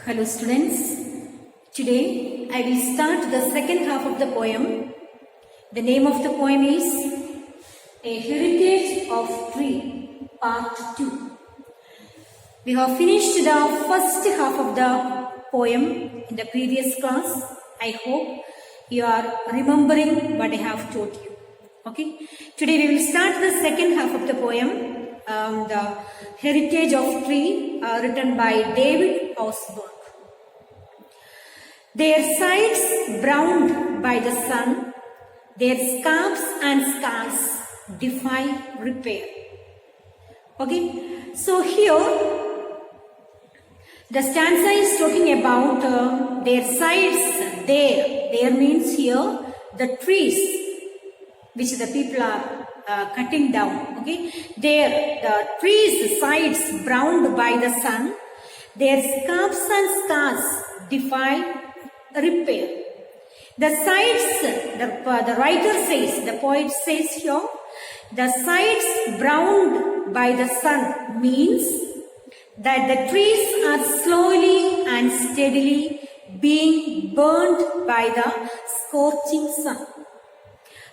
Hello students, today I will start the second half of the poem. The name of the poem is A Heritage of Tree, Part 2. We have finished the first half of the poem in the previous class. I hope you are remembering what I have taught you. Okay, today we will start the second half of the poem, the Heritage of Tree, written by David Osborne. Their sides browned by the sun, their scalps and scars defy repair. Okay, so here the stanza is talking about their sides. There means here the trees which the people are cutting down. Okay, there the trees sides browned by the sun, their scalps and scars defy repair. The sides, the writer says, the poet says here, the sides browned by the sun means that the trees are slowly and steadily being burnt by the scorching sun.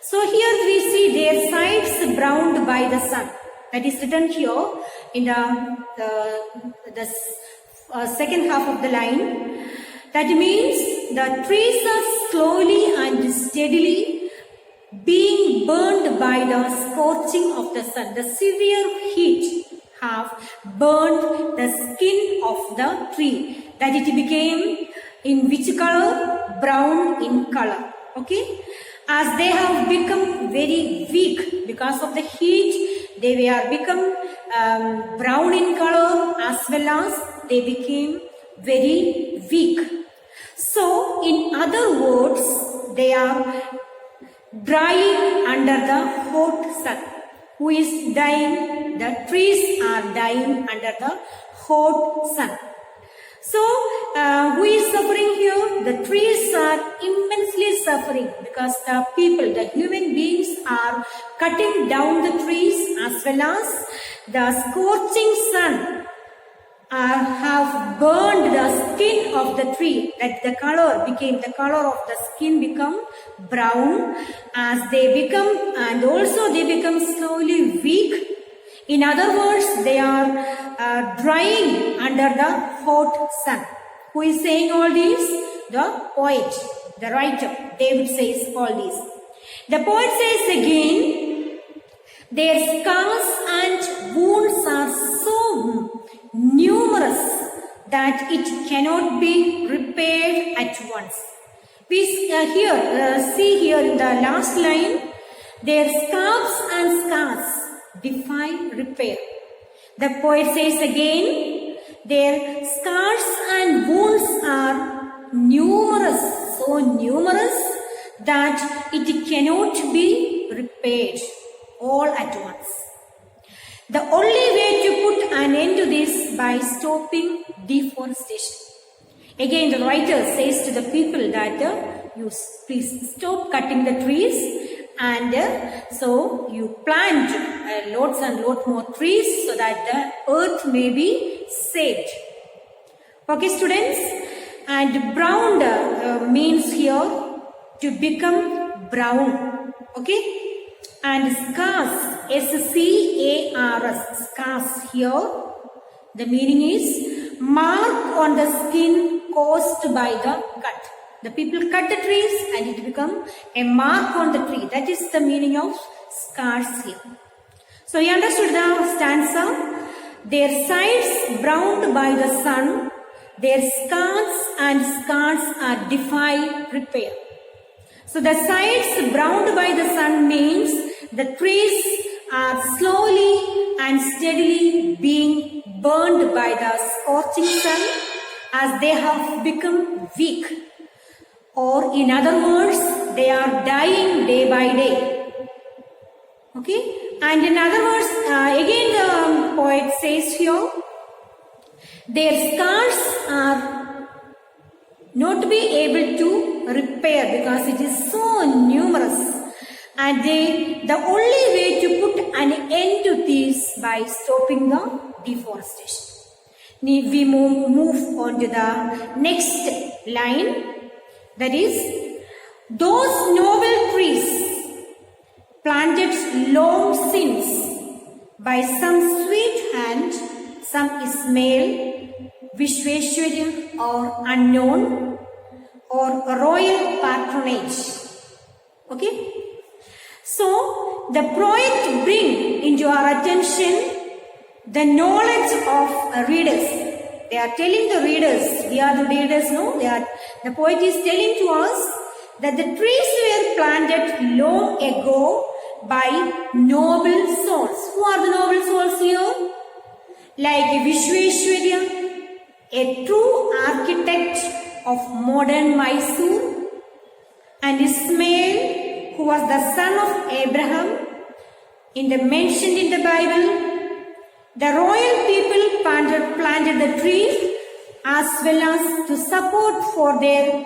So here we see their sides browned by the sun. That is written here in the second half of the line. That means the trees are slowly and steadily being burned by the scorching of the sun. The severe heat have burned the skin of the tree, that it became in which color? Brown in color. Okay, as they have become very weak because of the heat, they were become brown in color, as well as they became very weak. So, in other words, they are drying under the hot sun. Who is dying? The trees are dying under the hot sun. So, who is suffering here? The trees are immensely suffering because the people, the human beings are cutting down the trees, as well as the scorching sun have burned the skin of the tree, that the color of the skin become brown as they become, and also they become slowly weak. In other words, they are drying under the hot sun. Who is saying all this? The poet, the writer. David says all this. The poet says again, their scars and wounds are so numerous that it cannot be repaired at once. We see here in the last line, their scalps and scars defy repair. The poet says again, their scars and wounds are numerous, so numerous that it cannot be repaired all at once. The only way to put an end to this by stopping deforestation. Again, the writer says to the people that you please stop cutting the trees, and so you plant lots and lot more trees so that the earth may be saved. Okay, students, and brown means here to become brown. Okay. And scars, S-C-A-R-S, scars here, the meaning is mark on the skin caused by the cut. The people cut the trees and it becomes a mark on the tree. That is the meaning of scars here. So you understood the stanza. Their sides browned by the sun, their scars and scars are defy repair. So the sides browned by the sun means the trees are slowly and steadily being burned by the scorching sun as they have become weak. Or in other words, they are dying day by day. Okay? And in other words, again the poet says here, their scars are not be able to repair because it is so numerous. And the only way to put an end to this by stopping the deforestation. We move on to the next line. That is, those noble trees planted long since by some sweet hand, some Ismail, Vishweshwarya or unknown, or royal patronage. Okay? So, the poet bring into our attention the knowledge of readers. They are telling the readers, we are the readers, no? The poet is telling to us that the trees were planted long ago by noble souls. Who are the noble souls here? Like Vishweshwarya, a true architect of modern Mysore, and Ismail, who was the son of Abraham, mentioned in the Bible. The royal people planted the trees as well as to support for their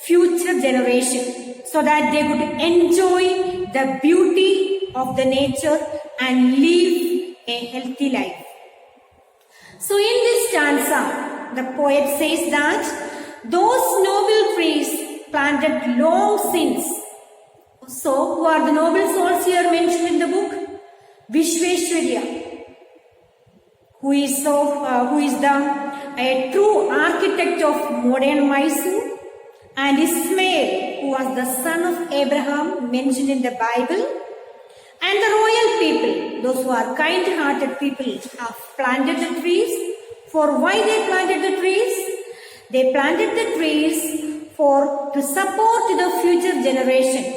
future generation, so that they could enjoy the beauty of the nature and live a healthy life. So in this stanza, the poet says that those noble trees planted long since. So who are the noble souls here mentioned in the book? Vishweshwarya, who is a true architect of modern Mysore, and Ismail, who was the son of Abraham mentioned in the Bible, and the royal people, those who are kind-hearted people, have planted the trees. For why they planted the trees? They planted the trees to support the future generation,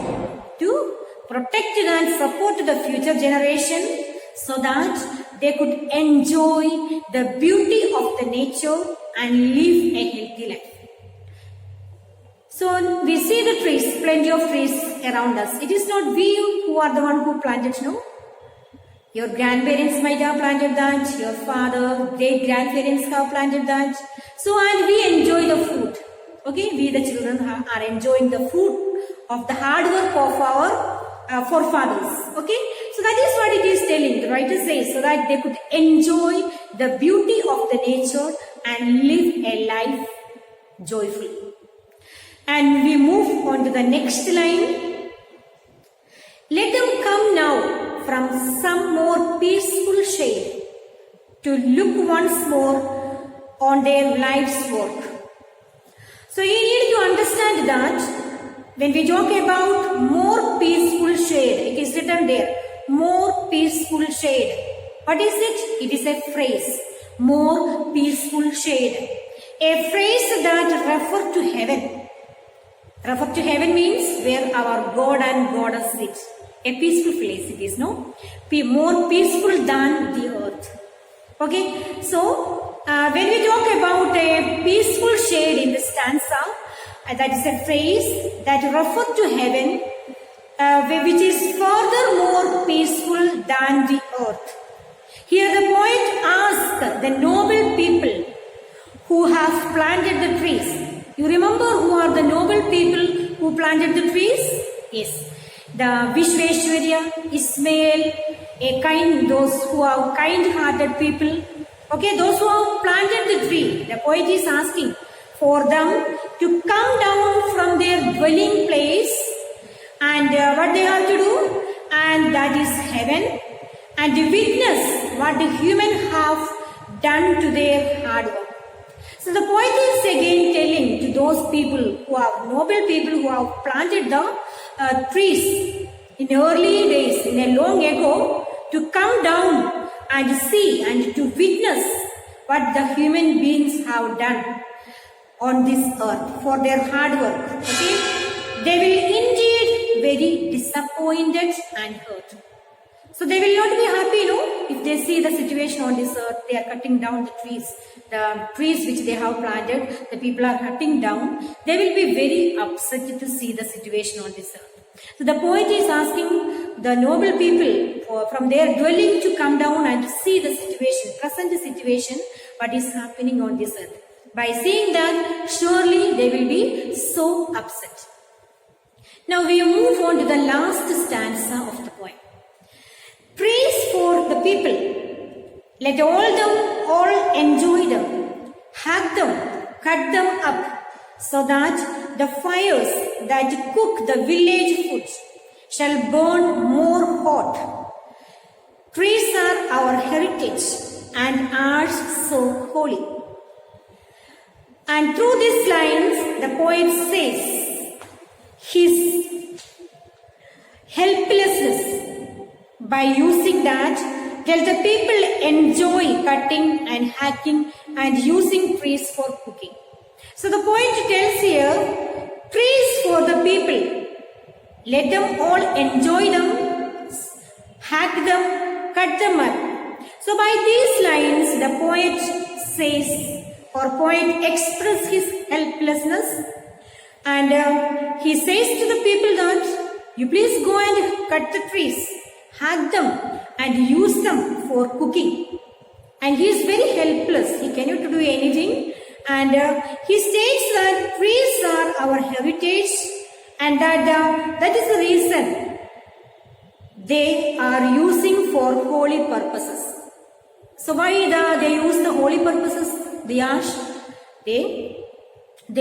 to protect and support the future generation, so that they could enjoy the beauty of the nature and live a healthy life. So we see the trees, plenty of trees around us. It is not we who are the one who planted, no? Your grandparents might have planted that, your father, great-grandparents have planted that. So, and we enjoy the fruit. Okay, we the children are enjoying the fruit of the hard work of our forefathers. Okay, so that is what it is telling. The writer says, so that they could enjoy the beauty of the nature and live a life joyfully. And we move on to the next line. Let them come now from some more peaceful shade to look once more on their life's work. So you need to understand that when we talk about more peaceful shade, it is written there, more peaceful shade. What is it? It is a phrase, more peaceful shade. A phrase that refers to heaven. Refer to heaven means where our God and Goddess sit. A peaceful place it is, no? More peaceful than the earth. Okay, so when we talk about a peaceful shade in the stanza, that is a phrase that refers to heaven, which is further more peaceful than the earth. Here the poet asks the noble people who have planted the trees. You remember who are the noble people who planted the trees? Yes. The Vishweshwarya, Ismail, those who are kind-hearted people. Okay, those who have planted the tree. The poet is asking for them to come down from their dwelling place and what they have to do, and that is heaven, and to witness what the human have done to their hard work. So the poet is again telling to those people who are noble people who have planted the trees in early days, in a long ago, to come down and see and to witness what the human beings have done on this earth for their hard work. Okay, they will indeed very disappointed and hurt. So they will not be happy, no, if they see the situation on this earth. They are cutting down the trees which they have planted. The people are cutting down. They will be very upset to see the situation on this earth. So the poet is asking the noble people from their dwelling to come down and to see the situation, present situation, what is happening on this earth. By seeing that, surely they will be so upset. Now we move on to the last stanza of the poem. Trees for the people Let all enjoy them, hack them, cut them up, so that the fires that cook the village food shall burn more hot. Trees are our heritage and ours so holy. And through these lines, the poet says his helplessness by using that till the people enjoy cutting and hacking and using trees for cooking. So the poet tells here, trees for the people. Let them all enjoy them, hack them, cut them up. So by these lines, the poet says, or poet expresses his helplessness, and he says to the people that you please go and cut the trees, hack them and use them for cooking. And he is very helpless, he cannot do anything, and he states that trees are our heritage and that is the reason they are using for holy purposes. So why they use the holy purposes? They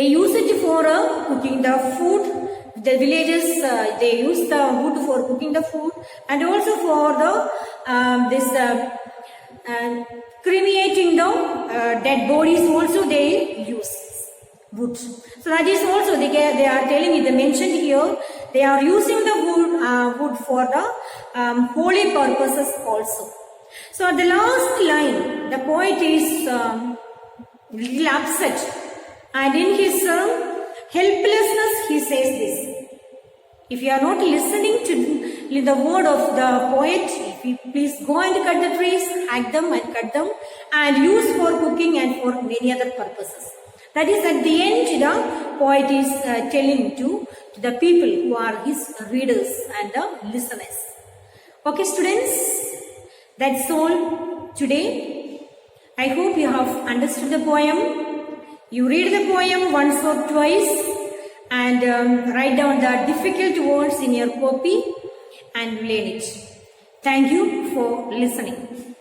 use it for cooking the food. The villages they use the wood for cooking the food, and also for the cremating the dead bodies. Also they use wood. So that is also they are telling it. They mentioned here they are using the wood for the holy purposes also. So at the last line, the poet is little upset, and in his helplessness he says this. If you are not listening to the word of the poet, if you please go and cut the trees, hack them and cut them and use for cooking and for many other purposes. That is at the end the poet is telling to the people who are his readers and the listeners. Okay students, that's all today. I hope you have understood the poem. You read the poem once or twice and write down the difficult words in your copy and learn it. Thank you for listening.